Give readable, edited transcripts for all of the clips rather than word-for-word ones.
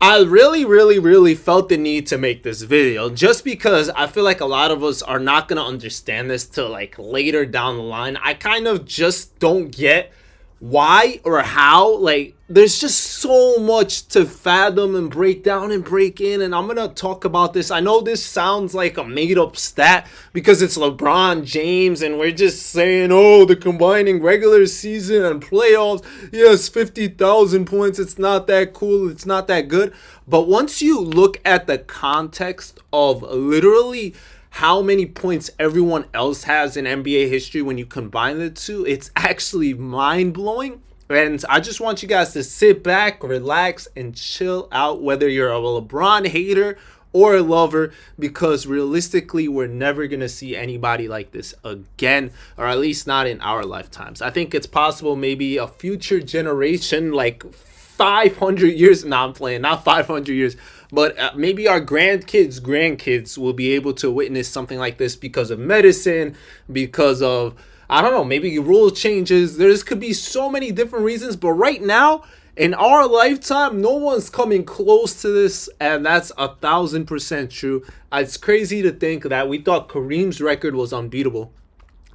I really felt the need to make this video just because I feel like a lot of us are not going to understand this till like later down the line. I kind of just don't get why or how. Like, there's just so much to fathom and break down and break in, and I'm gonna talk about this. I know this sounds like a made-up stat because it's LeBron James and we're just saying, oh, the combining regular season and playoffs, yes, 50,000 points, it's not that cool, it's not that good. But once you look at the context of literally how many points everyone else has in NBA history, when you combine the two, it's actually mind-blowing. And I just want you guys to sit back, relax, and chill out, whether you're a LeBron hater or a lover, because realistically, we're never going to see anybody like this again, or at least not in our lifetimes. I think it's possible maybe a future generation, like 500 years. No, I'm playing, not 500 years. But maybe our grandkids will be able to witness something like this because of medicine, because of, I don't know, maybe rule changes. There's could be so many different reasons. But right now, in our lifetime, no one's coming close to this. And that's 1,000% true. It's crazy to think that we thought Kareem's record was unbeatable,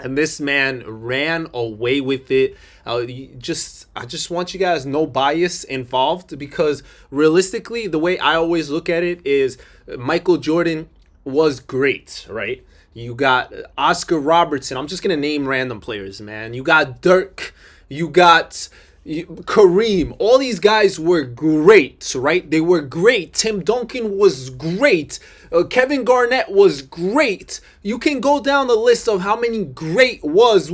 and this man ran away with it. I just want you guys, no bias involved, because realistically, the way I always look at it is Michael Jordan was great, right? You got Oscar Robertson. I'm just gonna name random players, man. You got Dirk. You got Kareem. All these guys were great, right? They were great. Tim Duncan was great. Kevin Garnett was great. You can go down the list of how many great was.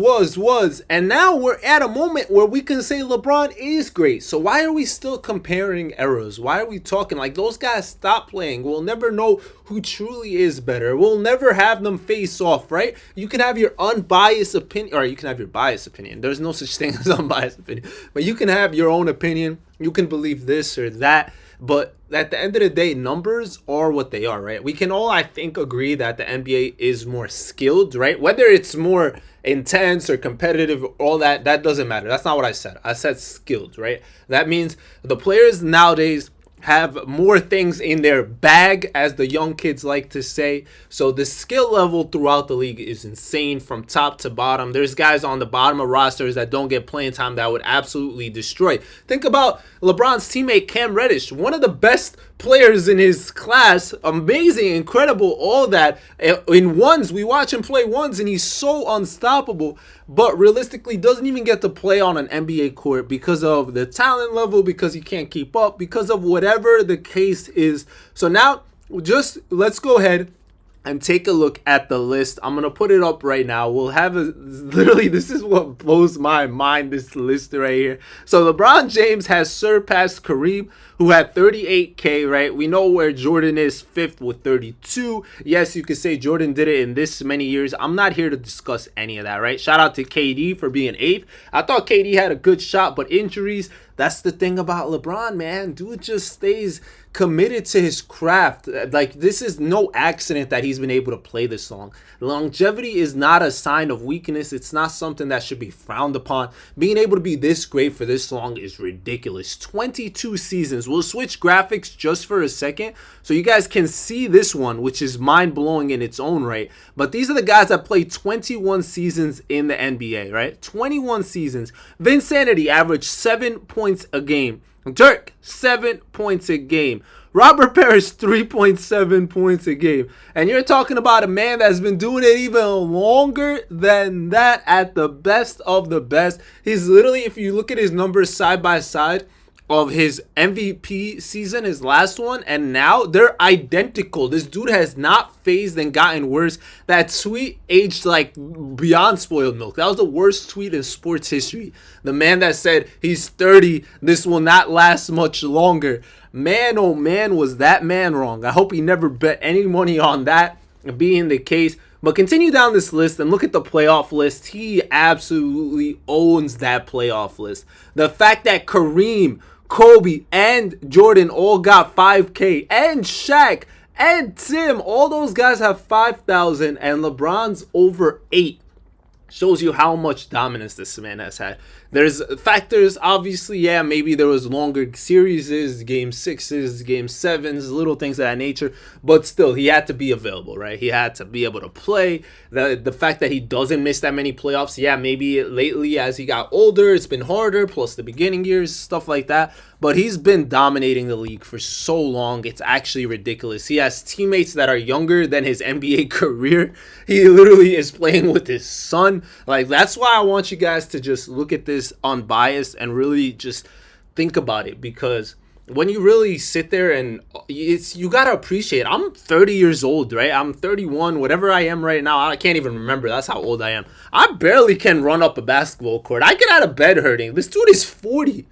And now we're at a moment where we can say LeBron is great. So why are we still comparing eras? Why are we talking like those guys stop playing? We'll never know who truly is better. We'll never have them face off, right? You can have your unbiased opinion, or you can have your biased opinion. There's no such thing as unbiased opinion. But you can have your own opinion. You can believe this or that. But at the end of the day, numbers are what they are, right? We can all, I think, agree that the NBA is more skilled, right? Whether it's more intense or competitive, all that doesn't matter. That's not what I said. I said skilled, right? That means the players nowadays have more things in their bag, as the young kids like to say. So the skill level throughout the league is insane from top to bottom. There's guys on the bottom of rosters that don't get playing time that would absolutely destroy. Think about LeBron's teammate Cam Reddish, one of the best players in his class, amazing, incredible, all that. In ones, we watch him play ones and he's so unstoppable, but realistically doesn't even get to play on an NBA court because of the talent level, because he can't keep up, because of whatever the case is. So now, just let's go ahead and take a look at the list. I'm going to put it up right now. We'll have literally, this is what blows my mind, this list right here. So LeBron James has surpassed Kareem, who had 38K, right? We know where Jordan is, fifth with 32. Yes, you could say Jordan did it in this many years. I'm not here to discuss any of that, right? Shout out to KD for being eighth. I thought KD had a good shot, but injuries, that's the thing about LeBron, man. Dude just stays committed to his craft. Like, this is no accident that he's been able to play this long. Longevity is not a sign of weakness. It's not something that should be frowned upon. Being able to be this great for this long is ridiculous. 22 seasons. We'll switch graphics just for a second so you guys can see this one, which is mind-blowing in its own right. But these are the guys that played 21 seasons in the NBA, right? 21 seasons. Vinsanity averaged 7 points a game. Dirk, 7 points a game. Robert Parrish, 3.7 points a game. And you're talking about a man that's been doing it even longer than that at the best of the best. He's literally, if you look at his numbers side by side of his MVP season, his last one, and now, they're identical. This dude has not phased and gotten worse. That tweet aged like beyond spoiled milk. That was the worst tweet in sports history. The man that said he's 30, this will not last much longer. Man, oh man, was that man wrong. I hope he never bet any money on that being the case. But continue down this list and look at the playoff list. He absolutely owns that playoff list. The fact that Kareem, Kobe, and Jordan all got 5K, and Shaq and Tim, all those guys have 5,000, and LeBron's over 8. Shows you how much dominance this man has had. There's factors, obviously, yeah, maybe there was longer series, game sixes, game sevens, little things of that nature, but still, he had to be available, right? He had to be able to play. The fact that he doesn't miss that many playoffs, yeah, maybe lately as he got older, it's been harder, plus the beginning years, stuff like that. But he's been dominating the league for so long, it's actually ridiculous. He has teammates that are younger than his NBA career. He literally is playing with his son. Like, that's why I want you guys to just look at this unbiased and really just think about it, because when you really sit there and you gotta appreciate it. I'm 30 years old, right? I'm 31, whatever I am right now. I can't even remember. That's how old I am. I barely can run up a basketball court. I get out of bed hurting. This dude is 40.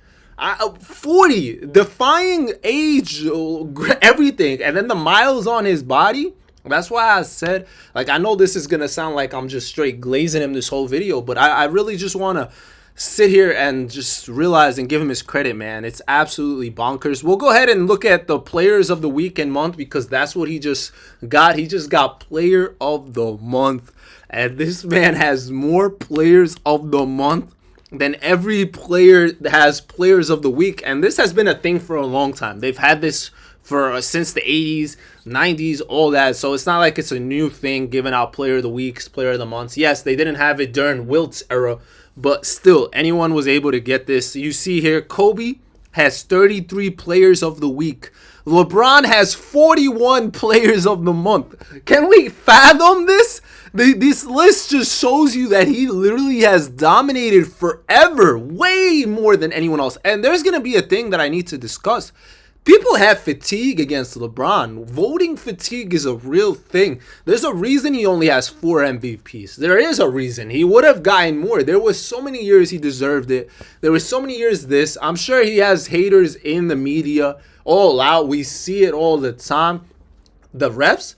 40, defying age, everything, and then the miles on his body. That's why I said, like, I know this is gonna sound like I'm just straight glazing him this whole video, but I really just want to sit here and just realize and give him his credit, man. It's absolutely bonkers. We'll go ahead and look at the players of the week and month, because that's what he just got. He just got player of the month, and this man has more players of the month than every player that has players of the week. And this has been a thing for a long time. They've had this for since the 80s, 90s, all that. So it's not like it's a new thing, giving out player of the weeks, player of the months. Yes, they didn't have it during Wilt's era, but still, anyone was able to get this. You see here, Kobe has 33 players of the week. LeBron has 41 players of the month. Can we fathom this? This list just shows you that he literally has dominated forever, way more than anyone else. And there's going to be a thing that I need to discuss. People have fatigue against LeBron. Voting fatigue is a real thing. There's a reason he only has 4 MVPs. There is a reason. He would have gotten more. There was so many years he deserved it. There was so many years this. I'm sure he has haters in the media all out. We see it all the time. The refs,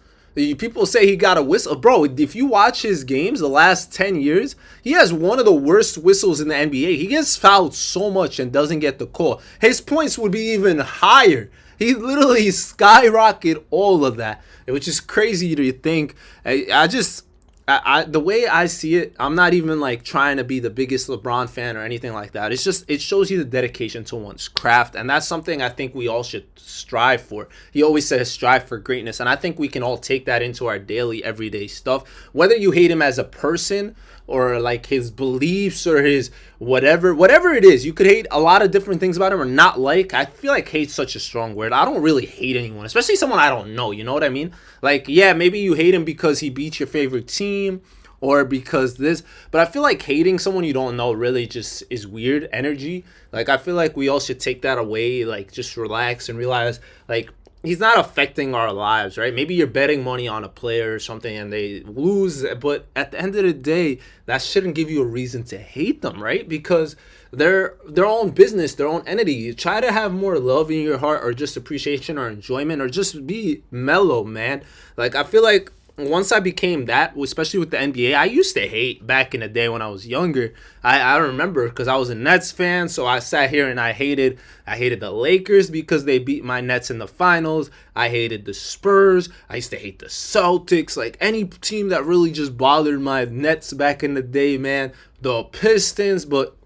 people say he got a whistle. Bro, if you watch his games the last 10 years, he has one of the worst whistles in the NBA. He gets fouled so much and doesn't get the call. His points would be even higher. He literally skyrocketed all of that, which is crazy to think. The way I see it, I'm not even like trying to be the biggest LeBron fan or anything like that. It's just, it shows you the dedication to one's craft, and that's something I think we all should strive for. He always says strive for greatness, and I think we can all take that into our daily, everyday stuff. Whether you hate him as a person or like his beliefs or his whatever it is, you could hate a lot of different things about him or not like. I feel like hate's such a strong word. I don't really hate anyone, especially someone I don't know. You know what I mean? Like, yeah, maybe you hate him because he beat your favorite team or because this, but I feel like hating someone you don't know really just is weird energy. Like, I feel like we all should take that away, like just relax and realize, like, he's not affecting our lives, right? Maybe you're betting money on a player or something and they lose, but at the end of the day, that shouldn't give you a reason to hate them, right? Because they're their own business, their own entity. You try to have more love in your heart, or just appreciation or enjoyment, or just be mellow, man. Like, I feel like once I became that, especially with the NBA, I used to hate back in the day when I was younger. I remember because I was a Nets fan, so I sat here and I hated the Lakers because they beat my Nets in the finals. I hated the Spurs. I used to hate the Celtics. Like, any team that really just bothered my Nets back in the day, man. The Pistons. But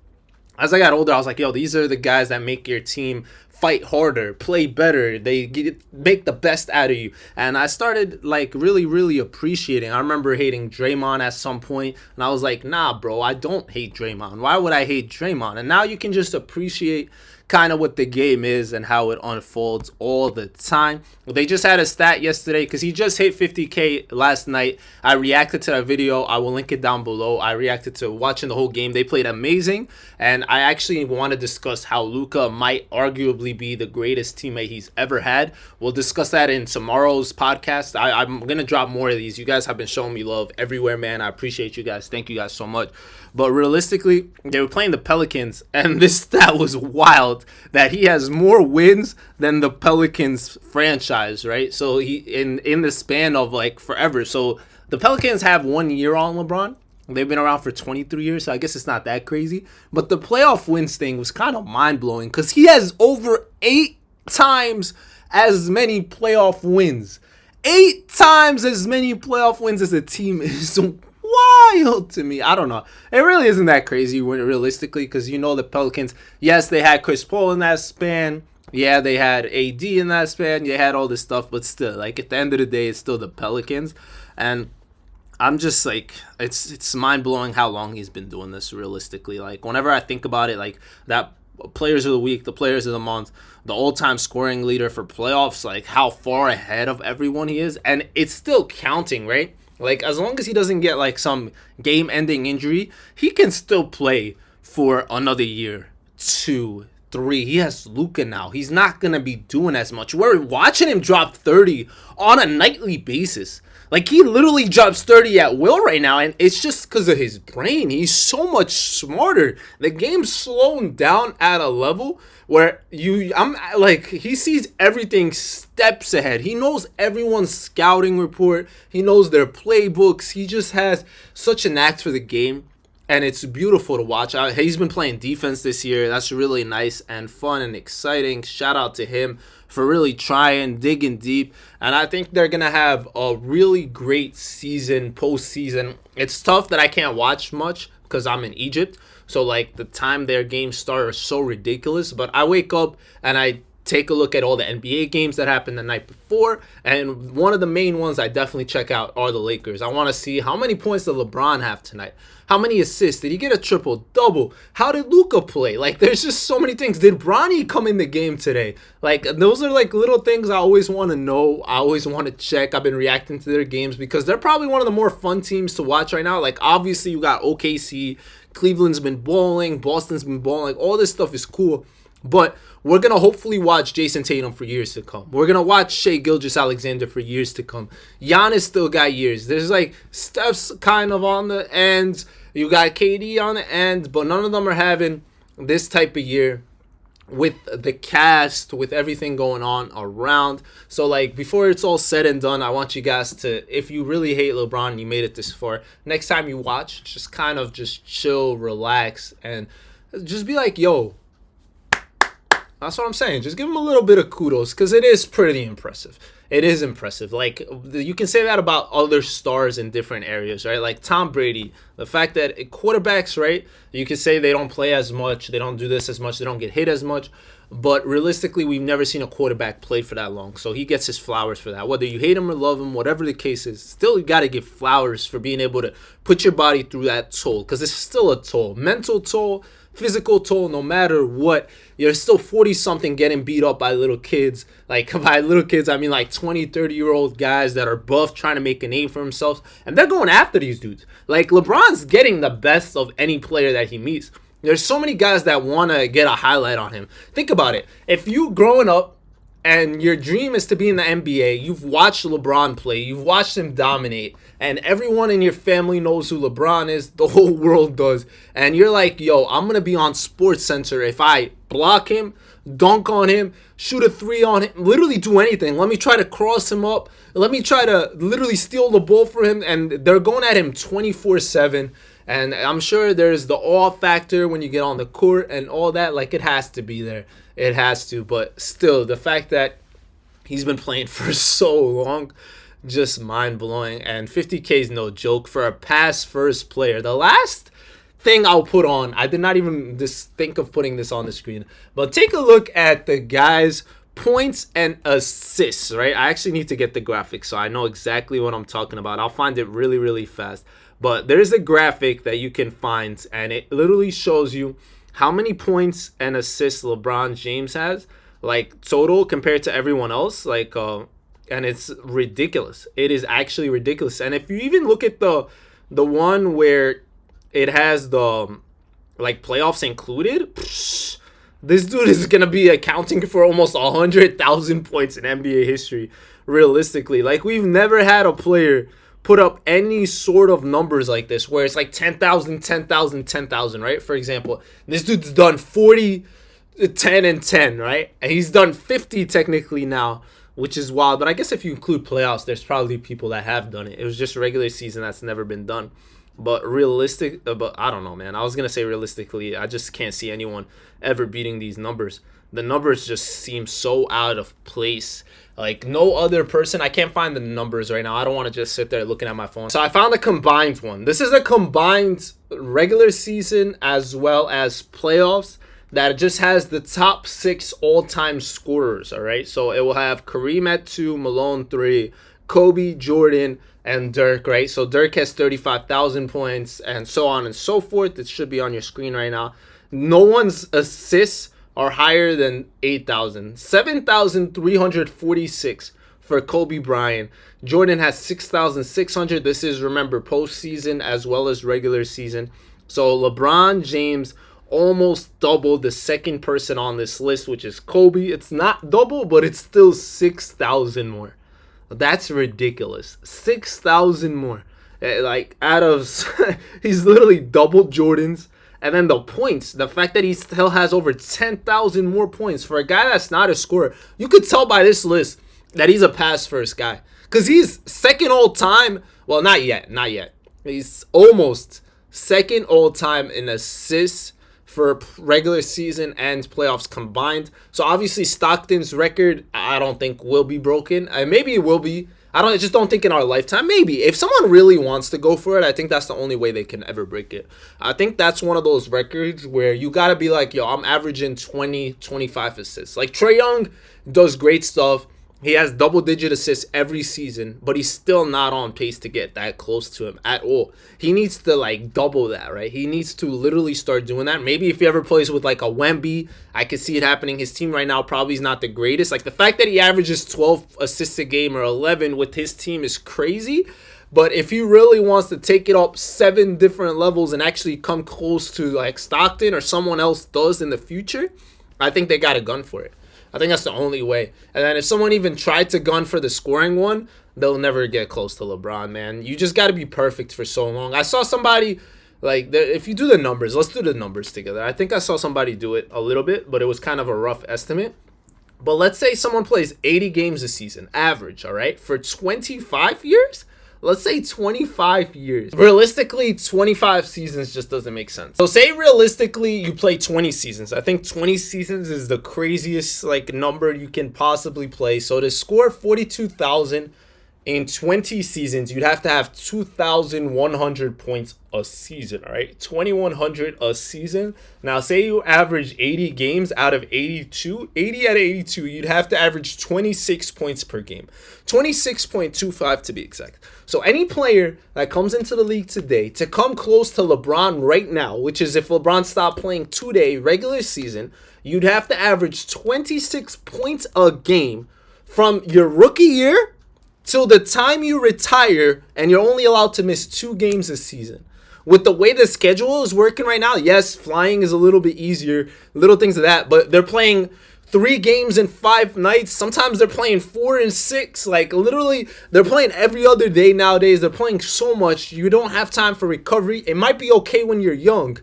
as I got older, I was like, yo, these are the guys that make your team fight harder, play better. They make the best out of you. And I started like really appreciating. I remember hating Draymond at some point, and I was like, nah, bro, I don't hate Draymond. Why would I hate Draymond? And now you can just appreciate kind of what the game is and how it unfolds all the time. They just had a stat yesterday because he just hit 50K last night. I reacted to that video. I will link it down below. I reacted to watching the whole game. They played amazing, and I actually want to discuss how Luka might arguably be the greatest teammate he's ever had. We'll discuss that in tomorrow's podcast. I'm going to drop more of these. You guys have been showing me love everywhere, man. I appreciate you guys. Thank you guys so much. But realistically, they were playing the Pelicans, and this stat was wild, that he has more wins than the Pelicans franchise, right? So he in the span of like forever. So the Pelicans have 1 year on LeBron. They've been around for 23 years, so I guess it's not that crazy. But the playoff wins thing was kind of mind-blowing because he has over 8 times as many playoff wins. 8 times as many playoff wins as a team is wild to me. I don't know. It really isn't that crazy when realistically, because the Pelicans, yes, they had Chris Paul in that span. Yeah, they had AD in that span. They had all this stuff, but still, like, at the end of the day, it's still the Pelicans. And I'm just like, it's mind blowing how long he's been doing this realistically. Like, whenever I think about it, like that players of the week, the players of the month, the all-time scoring leader for playoffs, like how far ahead of everyone he is, and it's still counting, right? Like, as long as he doesn't get like some game-ending injury, he can still play for another year, 2, 3. He has Luka now. He's not gonna be doing as much. We're watching him drop 30 on a nightly basis. Like, he literally drops 30 at will right now, and it's just because of his brain. He's so much smarter. The game's slowing down at a level where I'm like, he sees everything steps ahead. He knows everyone's scouting report. He knows their playbooks. He just has such an knack for the game, and it's beautiful to watch. He's been playing defense this year. That's really nice and fun and exciting. Shout out to him for really trying, digging deep. And I think they're going to have a really great season, postseason. It's tough that I can't watch much because I'm in Egypt. So, like, the time their games start is so ridiculous. But I wake up and I take a look at all the NBA games that happened the night before. And one of the main ones I definitely check out are the Lakers. I want to see how many points did LeBron have tonight? How many assists? Did he get a triple-double? How did Luka play? Like, there's just so many things. Did Bronny come in the game today? Like, those are, like, little things I always want to know. I always want to check. I've been reacting to their games because they're probably one of the more fun teams to watch right now. Like, obviously, you got OKC. Cleveland's been balling. Boston's been balling. Like, all this stuff is cool. But we're going to hopefully watch Jason Tatum for years to come. We're going to watch Shai Gilgeous-Alexander for years to come. Giannis still got years. There's like Steph's kind of on the end. You got KD on the end. But none of them are having this type of year with the cast, with everything going on around. So, like, before it's all said and done, I want you guys to, if you really hate LeBron and you made it this far, next time you watch, just kind of just chill, relax, and just be like, yo, that's what I'm saying. Just give him a little bit of kudos because it is pretty impressive. It is impressive. Like, you can say that about other stars in different areas, right? Like Tom Brady, the fact that quarterbacks, right? You can say they don't play as much, they don't do this as much, they don't get hit as much. But realistically, we've never seen a quarterback play for that long. So he gets his flowers for that. Whether you hate him or love him, whatever the case is, still you got to give flowers for being able to put your body through that toll. Because it's still a toll. Mental toll, physical toll, no matter what. You're still 40-something getting beat up by little kids. Like, by little kids, I mean like 20, 30-year-old guys that are buff trying to make a name for themselves. And they're going after these dudes. Like, LeBron's getting the best of any player that he meets. There's so many guys that want to get a highlight on him. Think about it. If you growing up and your dream is to be in the NBA, you've watched LeBron play, you've watched him dominate, and everyone in your family knows who LeBron is, the whole world does, and you're like, yo, I'm going to be on Sports Center if I block him, dunk on him, shoot a three on him, literally do anything. Let me try to cross him up. Let me try to literally steal the ball for him, and they're going at him 24/7. And I'm sure there's the awe factor when you get on the court and all that. Like, it has to be there. It has to. But still, the fact that he's been playing for so long, just mind-blowing. And 50K is no joke for a pass-first player. The last thing I'll put on, I did not even just think of putting this on the screen, but take a look at the guys' points and assists, right? I actually need to get the graphic so I know exactly what I'm talking about. I'll find it really, really fast. But there's a graphic that you can find, and it literally shows you how many points and assists LeBron James has, like, total compared to everyone else. Like, and it's ridiculous. It is actually ridiculous. And if you even look at the one where it has the, like, playoffs included, this dude is going to be accounting for almost 100,000 points in NBA history, realistically. Like, we've never had a player put up any sort of numbers like this where it's like 10,000, 10,000, 10,000, right? For example, this dude's done 40, 10, and 10, right? And he's done 50 technically now, which is wild. But I guess if you include playoffs, there's probably people that have done it. It was just regular season that's never been done. But but I don't know, man. I was going to say realistically, I just can't see anyone ever beating these numbers. The numbers just seem so out of place. Like no other person, I can't find the numbers right now. I don't want to just sit there looking at my phone. So I found a combined one. This is a combined regular season as well as playoffs that just has the top 6 all-time scorers, all right? So it will have Kareem at 2, Malone 3, Kobe, Jordan, and Dirk, right? So Dirk has 35,000 points and so on and so forth. It should be on your screen right now. No one's assists are higher than 8,000. 7,346 for Kobe Bryant. Jordan has 6,600. This is, remember, postseason as well as regular season. So LeBron James almost doubled the second person on this list, which is Kobe. It's not double, but it's still 6,000 more. That's ridiculous. 6,000 more. Like, out of... he's literally doubled Jordan's. And then the points, the fact that he still has over 10,000 more points for a guy that's not a scorer. You could tell by this list that he's a pass-first guy. Because he's second all-time. Well, not yet. He's almost second all-time in assists for regular season and playoffs combined. So, obviously, Stockton's record, I don't think will be broken. Maybe it will be. I just don't think in our lifetime. Maybe. If someone really wants to go for it, I think that's the only way they can ever break it. I think that's one of those records where you got to be like, yo, I'm averaging 20, 25 assists. Like, Trae Young does great stuff. He has double-digit assists every season, but he's still not on pace to get that close to him at all. He needs to, like, double that, right? He needs to literally start doing that. Maybe if he ever plays with, like, a Wemby, I could see it happening. His team right now probably is not the greatest. Like, the fact that he averages 12 assists a game or 11 with his team is crazy. But if he really wants to take it up 7 different levels and actually come close to, like, Stockton or someone else does in the future, I think they got a gun for it. I think that's the only way. And then if someone even tried to gun for the scoring one, they'll never get close to LeBron, man. You just got to be perfect for so long. I saw somebody, like, if you do the numbers, let's do the numbers together. I think I saw somebody do it a little bit, but it was kind of a rough estimate. But let's say someone plays 80 games a season, average, all right, for 25 years? Let's say 25 years. Realistically, 25 seasons just doesn't make sense. So say realistically you play 20 seasons. I think 20 seasons is the craziest like number you can possibly play. So to score 42,000 in 20 seasons, you'd have to have 2,100 points a season, all right? 2,100 a season. Now, say you average 80 games out of 82. 80 out of 82, you'd have to average 26 points per game. 26.25 to be exact. So any player that comes into the league today to come close to LeBron right now, which is if LeBron stopped playing today, regular season, you'd have to average 26 points a game from your rookie year till the time you retire, and you're only allowed to miss 2 games a season. With the way the schedule is working right now, yes, flying is a little bit easier, little things of that, but they're playing 3 games in 5 nights. Sometimes they're playing 4 and 6. Like, literally, they're playing every other day nowadays. They're playing so much. You don't have time for recovery. It might be okay when you're young,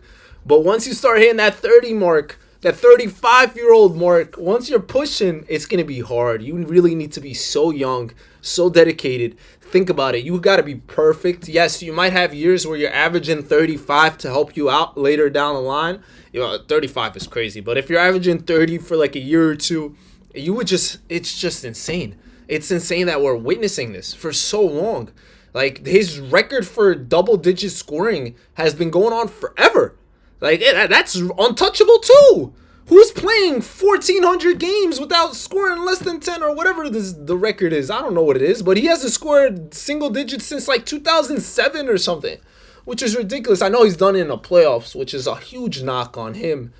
but once you start hitting that 30 mark, that 35-year-old mark, once you're pushing, it's going to be hard. You really need to be so young, so dedicated. Think about it. You got to be perfect. Yes, you might have years where you're averaging 35 to help you out later down the line. You know, 35 is crazy. But if you're averaging 30 for like a year or two, it's just insane. It's insane that we're witnessing this for so long. Like, his record for double-digit scoring has been going on forever. Like, that's untouchable too. Who's playing 1,400 games without scoring less than 10 or whatever the record is? I don't know what it is, but he hasn't scored single digits since like 2007 or something, which is ridiculous. I know he's done it in the playoffs, which is a huge knock on him,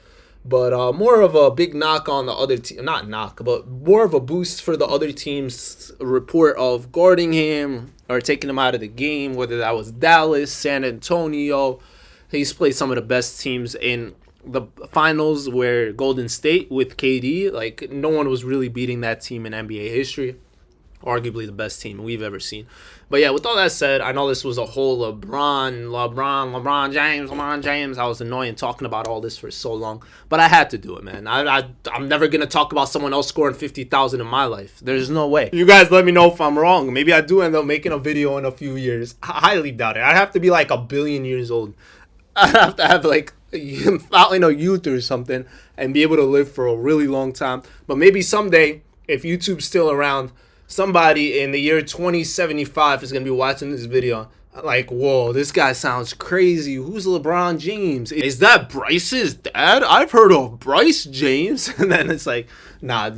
but more of a big knock on the other team. Not knock, but more of a boost for the other team's report of guarding him or taking him out of the game, whether that was Dallas, San Antonio. He's played some of the best teams in the finals where Golden State with KD, like, no one was really beating that team in NBA history. Arguably the best team we've ever seen. But yeah, with all that said, I know this was a whole LeBron James. I was annoying talking about all this for so long, but I had to do it, man. I'm never going to talk about someone else scoring 50,000 in my life. There's no way. You guys let me know if I'm wrong. Maybe I do end up making a video in a few years. I highly doubt it. I'd have to be like 1 billion years old. I have to have like fountain of youth or something and be able to live for a really long time. But maybe someday, if YouTube's still around, somebody in the year 2075 is going to be watching this video like, whoa, this guy sounds crazy. Who's LeBron James? Is that Bryce's dad? I've heard of Bryce James. And then it's like, nah,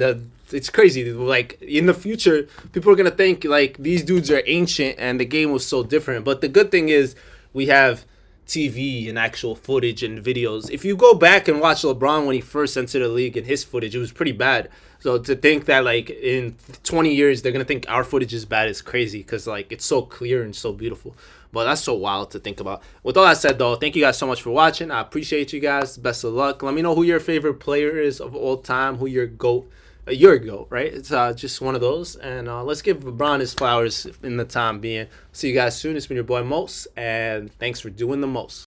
it's crazy. Like, in the future, people are going to think, like, these dudes are ancient and the game was so different. But the good thing is we have TV and actual footage and videos. If you go back and watch LeBron when he first entered the league and his footage, it was pretty bad. So to think that, like, in 20 years they're gonna think our footage is bad is crazy, because, like, it's so clear and so beautiful. But that's so wild to think about. With all that said, though, thank you guys so much for watching. I appreciate you guys. Best of luck. Let me know who your favorite player is of all time. Who your GOAT. Your GOAT, right? It's just one of those. And let's give LeBron his flowers in the time being. See you guys soon. It's been your boy Mos, and thanks for doing the most.